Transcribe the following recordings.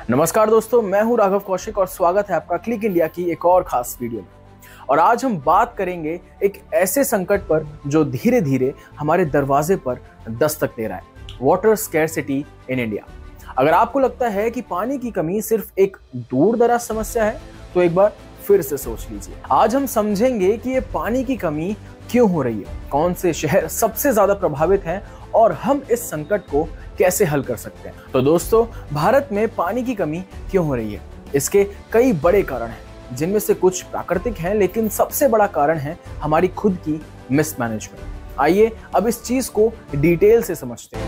नमस्कार दोस्तों, मैं हूं राघव कौशिक और स्वागत है आपका क्लिक इंडिया की एक और खास वीडियो में। और आज हम बात करेंगे एक ऐसे संकट पर जो धीरे धीरे हमारे दरवाजे पर दस्तक दे रहा है, वाटर स्कैरसिटी इन इंडिया। अगर आपको लगता है कि पानी की कमी सिर्फ एक दूर दराज समस्या है तो एक बार फिर से सोच लीजिए। आज हम समझेंगे कि ये पानी की कमी क्यों हो रही है, कौन से शहर सबसे ज्यादा प्रभावित हैं और हम इस संकट को कैसे हल कर सकते हैं। तो दोस्तों, भारत में पानी की कमी क्यों हो रही है? इसके कई बड़े कारण हैं, जिनमें से कुछ प्राकृतिक हैं, लेकिन सबसे बड़ा कारण है हमारी खुद की मिसमैनेजमेंट। आइए अब इस चीज को डिटेल से समझते हैं।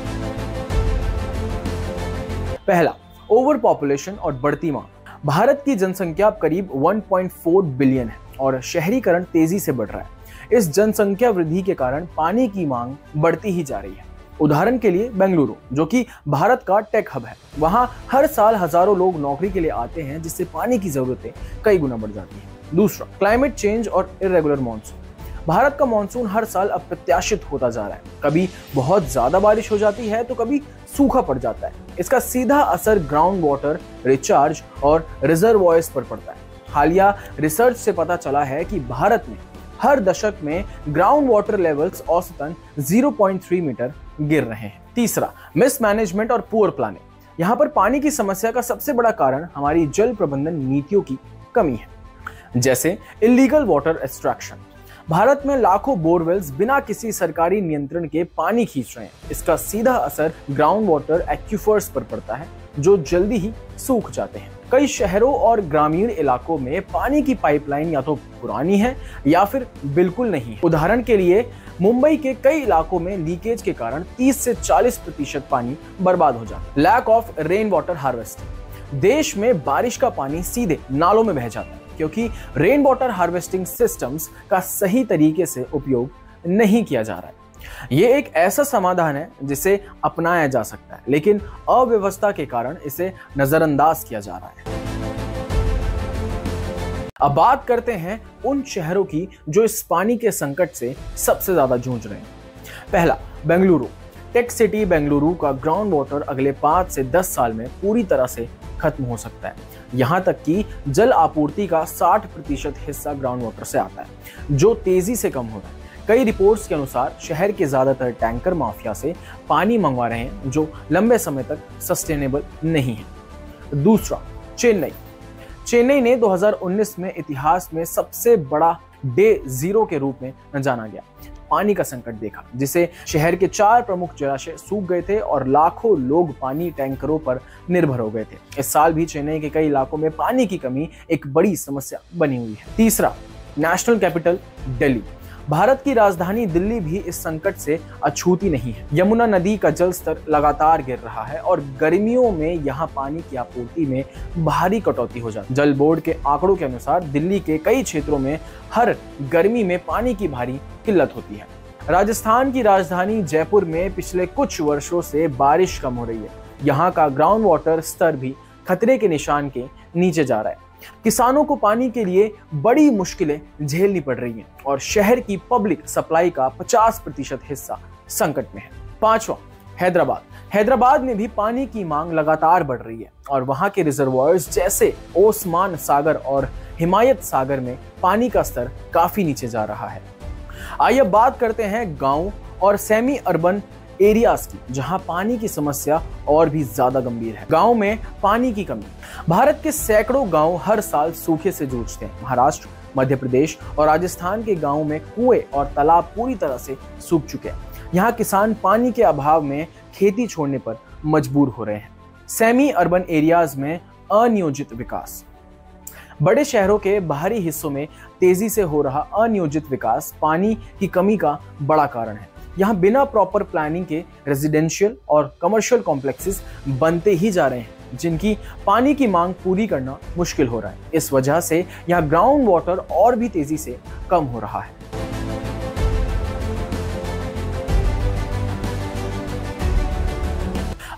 पहला, ओवर पॉपुलेशन और बढ़ती मांग। भारत की जनसंख्या करीब 1.4 बिलियन है और शहरीकरण तेजी से बढ़ रहा है। इस जनसंख्या वृद्धि के कारण पानी की मांग बढ़ती ही जा रही है। उदाहरण के लिए बेंगलुरु, जो कि भारत का टेक हब है, वहां हर साल हजारों लोग नौकरी के लिए आते हैं, जिससे पानी की जरूरतें कई गुना बढ़ जाती हैं। दूसरा, क्लाइमेट चेंज और इरेगुलर मॉनसून। भारत का मॉनसून हर साल अप्रत्याशित होता जा रहा है। कभी बहुत ज्यादा बारिश हो जाती है तो कभी सूखा पड़ जाता है। इसका सीधा असर ग्राउंड वाटर रिचार्ज और रिजर्वॉयर्स पर पड़ता है। हालिया रिसर्च से पता चला है कि भारत में हर दशक में ग्राउंड वाटर लेवल्स औसतन 0.3 मीटर गिर रहे हैं। तीसरा, मिसमैनेजमेंट और पुअर प्लानिंग। यहाँ पर पानी की समस्या का सबसे बड़ा कारण हमारी जल प्रबंधन नीतियों की कमी है, जैसे इलीगल वाटर एक्सट्रैक्शन। भारत में लाखों बोरवेल्स बिना किसी सरकारी नियंत्रण के पानी खींच रहे हैं। इसका सीधा असर ग्राउंड वाटर एक्यूफर्स पर पड़ता है, जो जल्दी ही सूख जाते हैं। कई शहरों और ग्रामीण इलाकों में पानी की पाइपलाइन या तो पुरानी है या फिर बिल्कुल नहीं है। उदाहरण के लिए मुंबई के कई इलाकों में लीकेज के कारण 30 से 40% पानी बर्बाद हो जाता है। Lack of rain water harvesting. देश में बारिश का पानी सीधे नालों में बह जाता है क्योंकि रेन वाटर हार्वेस्टिंग सिस्टम्स का सही तरीके से उपयोग नहीं किया जा रहा है। ये एक ऐसा समाधान है जिसे अपनाया जा सकता है, लेकिन अव्यवस्था के कारण इसे नजरअंदाज किया जा रहा है। अब बात करते हैं उन शहरों की जो इस पानी के संकट से सबसे ज्यादा जूझ रहे हैं। पहला, बेंगलुरु। टेक सिटी बेंगलुरु का ग्राउंड वाटर अगले 5 से 10 साल में पूरी तरह से खत्म हो सकता है। यहाँ तक कि जल आपूर्ति का 60% हिस्सा ग्राउंड वाटर से आता है, जो तेजी से कम हो रहा है। कई रिपोर्ट्स के अनुसार शहर के ज्यादातर टैंकर माफिया से पानी मंगवा रहे हैं, जो लंबे समय तक सस्टेनेबल नहीं है। दूसरा, चेन्नई ने 2019 में इतिहास में सबसे बड़ा डे जीरो के रूप में जाना गया पानी का संकट देखा, जिसे शहर के 4 प्रमुख जलाशय सूख गए थे और लाखों लोग पानी टैंकरों पर निर्भर हो गए थे। इस साल भी चेन्नई के कई इलाकों में पानी की कमी एक बड़ी समस्या बनी हुई है। तीसरा, नेशनल कैपिटल दिल्ली। भारत की राजधानी दिल्ली भी इस संकट से अछूती नहीं है। यमुना नदी का जल स्तर लगातार गिर रहा है और गर्मियों में यहाँ पानी की आपूर्ति में भारी कटौती हो जाती है। जल बोर्ड के आंकड़ों के अनुसार दिल्ली के कई क्षेत्रों में हर गर्मी में पानी की भारी किल्लत होती है। राजस्थान की राजधानी जयपुर में पिछले कुछ वर्षों से बारिश कम हो रही है। यहाँ का ग्राउंड वाटर स्तर भी खतरे के निशान के नीचे जा रहा है। किसानों को पानी के लिए बड़ी मुश्किलें झेलनी पड़ रही हैं और शहर की पब्लिक सप्लाई का 50% हिस्सा संकट में है। पांचवा, हैदराबाद में भी पानी की मांग लगातार बढ़ रही है और वहां के रिजर्वॉयर्स जैसे ओस्मान सागर और हिमायत सागर में पानी का स्तर काफी नीचे जा रहा है। आइए बात करते हैं गांव और सेमी अर्बन एरियाज की, जहां पानी की समस्या और भी ज्यादा गंभीर है। गांव में पानी की कमी। भारत के सैकड़ों गांव हर साल सूखे से जूझते हैं। महाराष्ट्र, मध्य प्रदेश और राजस्थान के गांवों में कुएं और तालाब पूरी तरह से सूख चुके हैं। यहाँ किसान पानी के अभाव में खेती छोड़ने पर मजबूर हो रहे हैं। सेमी अर्बन एरियाज में अनियोजित विकास। बड़े शहरों के बाहरी हिस्सों में तेजी से हो रहा अनियोजित विकास पानी की कमी का बड़ा कारण है। यहाँ बिना प्रॉपर प्लानिंग के रेजिडेंशियल और कमर्शियल कॉम्प्लेक्सेस बनते ही जा रहे हैं, जिनकी पानी की मांग पूरी करना मुश्किल हो रहा है। इस वजह से यहाँ ग्राउंड वाटर और भी तेजी से कम हो रहा है।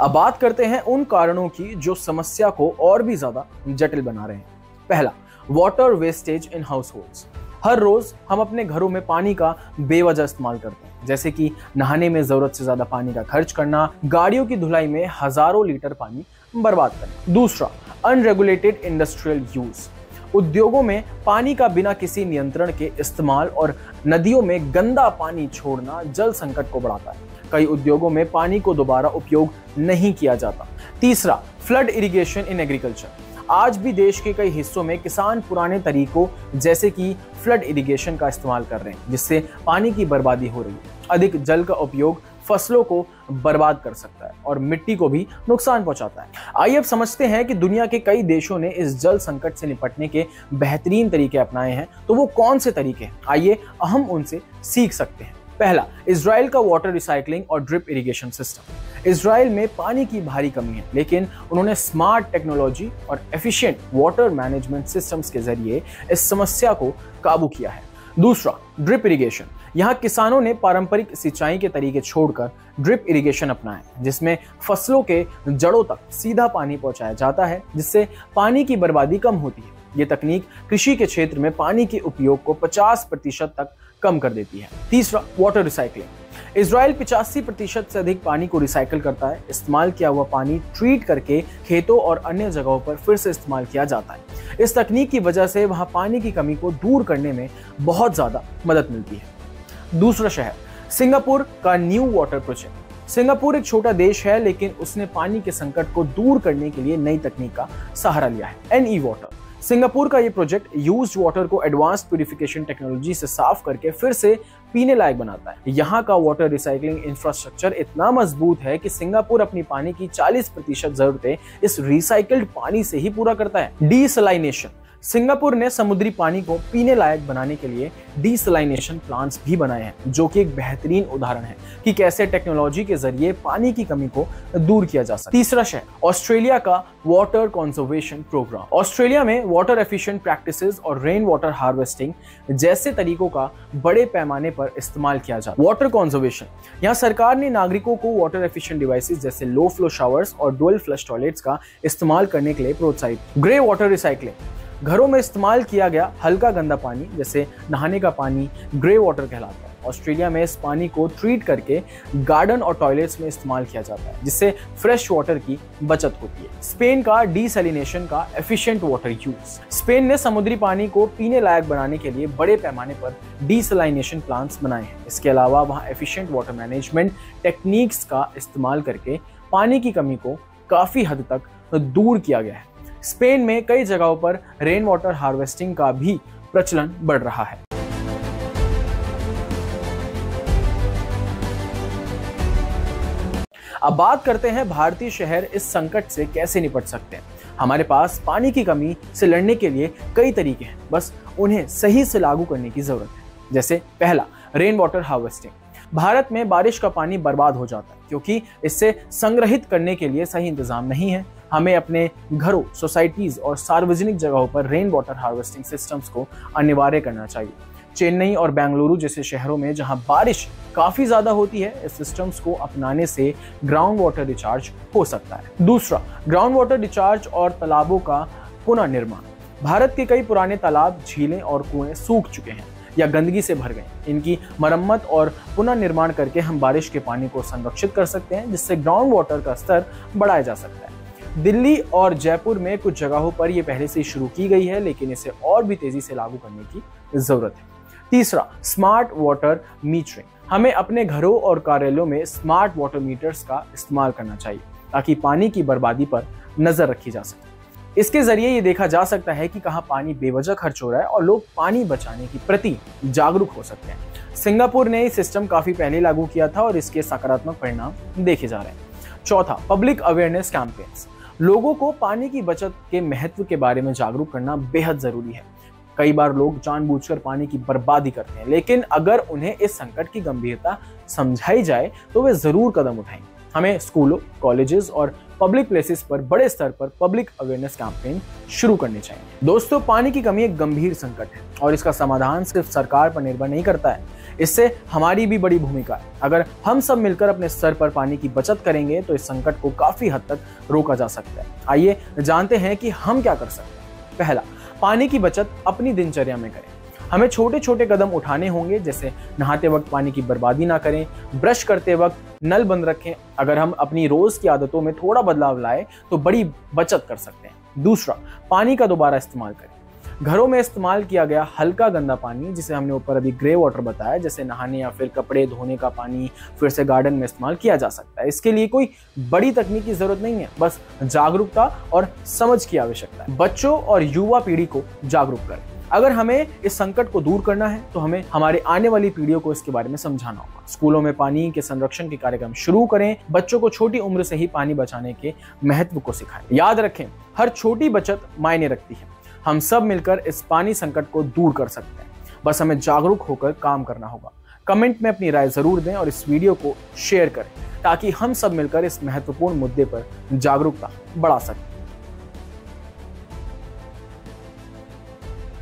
अब बात करते हैं उन कारणों की जो समस्या को और भी ज्यादा जटिल बना रहे हैं। पहला, वाटर वेस्टेज इन हाउसहोल्ड्स। हर रोज हम अपने घरों में पानी का बेवजह इस्तेमाल करते हैं, जैसे कि नहाने में जरूरत से ज्यादा पानी का खर्च करना, गाड़ियों की धुलाई में हजारों लीटर पानी बर्बाद करना। दूसरा, अनरेगुलेटेड इंडस्ट्रियल यूज, उद्योगों में पानी का बिना किसी नियंत्रण के इस्तेमाल और नदियों में गंदा पानी छोड़ना जल संकट को बढ़ाता है। कई उद्योगों में पानी को दोबारा उपयोग नहीं किया जाता। तीसरा, फ्लड इरिगेशन इन एग्रीकल्चर। आज भी देश के कई हिस्सों में किसान पुराने तरीकों जैसे कि फ्लड इरिगेशन का इस्तेमाल कर रहे हैं, जिससे पानी की बर्बादी हो रही है। अधिक जल का उपयोग फसलों को बर्बाद कर सकता है और मिट्टी को भी नुकसान पहुंचाता है। आइए अब समझते हैं कि दुनिया के कई देशों ने इस जल संकट से निपटने के बेहतरीन तरीके अपनाए हैं, तो वो कौन से तरीके हैं, आइए हम उनसे सीख सकते हैं। पहला, इजराइल का वाटर रिसाइकलिंग और ड्रिप इरिगेशन सिस्टम। इजराइल में पानी की भारी कमी है, लेकिन उन्होंने स्मार्ट टेक्नोलॉजी और एफिशिएंट वाटर मैनेजमेंट सिस्टम्स के जरिए इस समस्या को काबू किया है। दूसरा, ड्रिप इरिगेशन। यहाँ किसानों ने पारंपरिक सिंचाई के तरीके छोड़कर ड्रिप इरिगेशन अपनाए, जिसमें फसलों के जड़ों तक सीधा पानी पहुंचाया जाता है, जिससे पानी की बर्बादी कम होती है। ये तकनीक कृषि के क्षेत्र में पानी के उपयोग को 50% तक कम कर देती है। तीसरा, वाटर रिसाइकलिंग। इजराइल 85% से अधिक पानी को रिसाइकिल करता है। इस्तेमाल किया हुआ पानी ट्रीट करके खेतों और अन्य जगहों पर फिर से इस्तेमाल किया जाता है। इस तकनीक की वजह से वहां पानी की कमी को दूर करने में बहुत ज्यादा मदद मिलती है। दूसरा शहर, सिंगापुर का न्यू वाटर प्रोजेक्ट। सिंगापुर एक छोटा देश है, लेकिन उसने पानी के संकट को दूर करने के लिए नई तकनीक का सहारा लिया है, NE वाटर। सिंगापुर का ये प्रोजेक्ट यूज्ड वाटर को एडवांस प्यूरिफिकेशन टेक्नोलॉजी से साफ करके फिर से पीने लायक बनाता है। यहाँ का वाटर रिसाइकलिंग इंफ्रास्ट्रक्चर इतना मजबूत है कि सिंगापुर अपनी पानी की 40% जरूरतें इस रिसाइकल्ड पानी से ही पूरा करता है। डीसलाइनेशन। सिंगापुर ने समुद्री पानी को पीने लायक बनाने के लिए डीसलाइनेशन प्लांट्स भी बनाए हैं, जो कि एक बेहतरीन उदाहरण है कि कैसे टेक्नोलॉजी के जरिए पानी की कमी को दूर किया जा सकता है। तीसरा शहर, ऑस्ट्रेलिया का वाटर कंजर्वेशन प्रोग्राम। ऑस्ट्रेलिया में वाटर एफिशिएंट प्रैक्टिसेस और रेन वाटर हार्वेस्टिंग जैसे तरीकों का बड़े पैमाने पर इस्तेमाल किया जाता है। वाटर कंजर्वेशन, यहाँ सरकार ने नागरिकों को वाटर एफिशिएंट डिवाइसेस जैसे लो फ्लो शावर्स और डुअल फ्लश टॉयलेट्स का इस्तेमाल करने के लिए प्रोत्साहित। ग्रे वाटर रिसाइकलिंग, घरों में इस्तेमाल किया गया हल्का गंदा पानी जैसे नहाने का पानी ग्रे वाटर कहलाता है। ऑस्ट्रेलिया में इस पानी को ट्रीट करके गार्डन और टॉयलेट्स में इस्तेमाल किया जाता है, जिससे फ्रेश वाटर की बचत होती है। स्पेन का डीसैलिनेशन का एफिशिएंट वाटर यूज। स्पेन ने समुद्री पानी को पीने लायक बनाने के लिए बड़े पैमाने पर डीसैलिनेशन प्लांट्स बनाए हैं। इसके अलावा वहाँ एफिशिएंट वाटर मैनेजमेंट टेक्निक्स का इस्तेमाल करके पानी की कमी को काफी हद तक दूर किया गया है। स्पेन में कई जगहों पर रेन वाटर हार्वेस्टिंग का भी प्रचलन बढ़ रहा है। अब बात करते हैं भारतीय शहर इस संकट से कैसे निपट सकते हैं। हमारे पास पानी की कमी से लड़ने के लिए कई तरीके हैं, बस उन्हें सही से लागू करने की जरूरत है। जैसे पहला, रेन वाटर हार्वेस्टिंग। भारत में बारिश का पानी बर्बाद हो जाता है क्योंकि इससे संग्रहित करने के लिए सही इंतजाम नहीं है। हमें अपने घरों, सोसाइटीज और सार्वजनिक जगहों पर रेन वाटर हार्वेस्टिंग सिस्टम्स को अनिवार्य करना चाहिए। चेन्नई और बेंगलुरु जैसे शहरों में जहां बारिश काफी ज्यादा होती है, इस सिस्टम्स को अपनाने से ग्राउंड वाटर रिचार्ज हो सकता है। दूसरा, ग्राउंड वाटर रिचार्ज और तालाबों का पुनर्निर्माण। भारत के कई पुराने तालाब, झीलें और कुएं सूख चुके हैं या गंदगी से भर गए। इनकी मरम्मत और पुनर्निर्माण करके हम बारिश के पानी को संरक्षित कर सकते हैं, जिससे ग्राउंड वाटर का स्तर बढ़ाया जा सकता है। दिल्ली और जयपुर में कुछ जगहों पर यह पहले से शुरू की गई है, लेकिन इसे और भी तेजी से लागू करने की जरूरत है। तीसरा, स्मार्ट वाटर मीटरिंग। हमें अपने घरों और कार्यालयों में स्मार्ट वाटर मीटर्स का इस्तेमाल करना चाहिए ताकि पानी की बर्बादी पर नजर रखी जा सके। इसके जरिए ये देखा जा सकता है कि कहाँ पानी बेवजह खर्च हो रहा है और लोग पानी बचाने के प्रति जागरूक हो सकते हैं। सिंगापुर ने ये सिस्टम काफी पहले लागू किया था और इसके सकारात्मक परिणाम देखे जा रहे हैं। चौथा, पब्लिक अवेयरनेस कैंपेन्स। लोगों को पानी की बचत के महत्व के बारे में जागरूक करना बेहद जरूरी है। कई बार लोग जानबूझकर पानी की बर्बादी करते हैं, लेकिन अगर उन्हें इस संकट की गंभीरता समझाई जाए तो वे जरूर कदम उठाएंगे। हमें स्कूलों, कॉलेजेस और पब्लिक प्लेसेस पर बड़े स्तर पर पब्लिक अवेयरनेस कैंपेन शुरू करने चाहिए। दोस्तों, पानी की कमी एक गंभीर संकट है और इसका समाधान सिर्फ सरकार पर निर्भर नहीं करता है, इससे हमारी भी बड़ी भूमिका है। अगर हम सब मिलकर अपने स्तर पर पानी की बचत करेंगे तो इस संकट को काफी हद तक रोका जा सकता है। आइए जानते हैं कि हम क्या कर सकते हैं। पहला, पानी की बचत अपनी दिनचर्या में करें। हमें छोटे छोटे कदम उठाने होंगे, जैसे नहाते वक्त पानी की बर्बादी ना करें, ब्रश करते वक्त नल बंद रखें। अगर हम अपनी रोज की आदतों में थोड़ा बदलाव लाएं तो बड़ी बचत कर सकते हैं। दूसरा, पानी का दोबारा इस्तेमाल करें। घरों में इस्तेमाल किया गया हल्का गंदा पानी, जिसे हमने ऊपर अभी ग्रे वाटर बताया, जैसे नहाने या फिर कपड़े धोने का पानी, फिर से गार्डन में इस्तेमाल किया जा सकता है। इसके लिए कोई बड़ी तकनीक की जरूरत नहीं है, बस जागरूकता और समझ की आवश्यकता है। बच्चों और युवा पीढ़ी को जागरूक करें। अगर हमें इस संकट को दूर करना है तो हमें हमारे आने वाली पीढ़ियों को इसके बारे में समझाना होगा। स्कूलों में पानी के संरक्षण के कार्यक्रम शुरू करें। बच्चों को छोटी उम्र से ही पानी बचाने के महत्व को सिखाएं। याद रखें, हर छोटी बचत मायने रखती है। हम सब मिलकर इस पानी संकट को दूर कर सकते हैं। बस हमें जागरूक होकर काम करना होगा। कमेंट में अपनी राय जरूर दें और इस वीडियो को शेयर करें ताकि हम सब मिलकर इस महत्वपूर्ण मुद्दे पर जागरूकता बढ़ा सकें।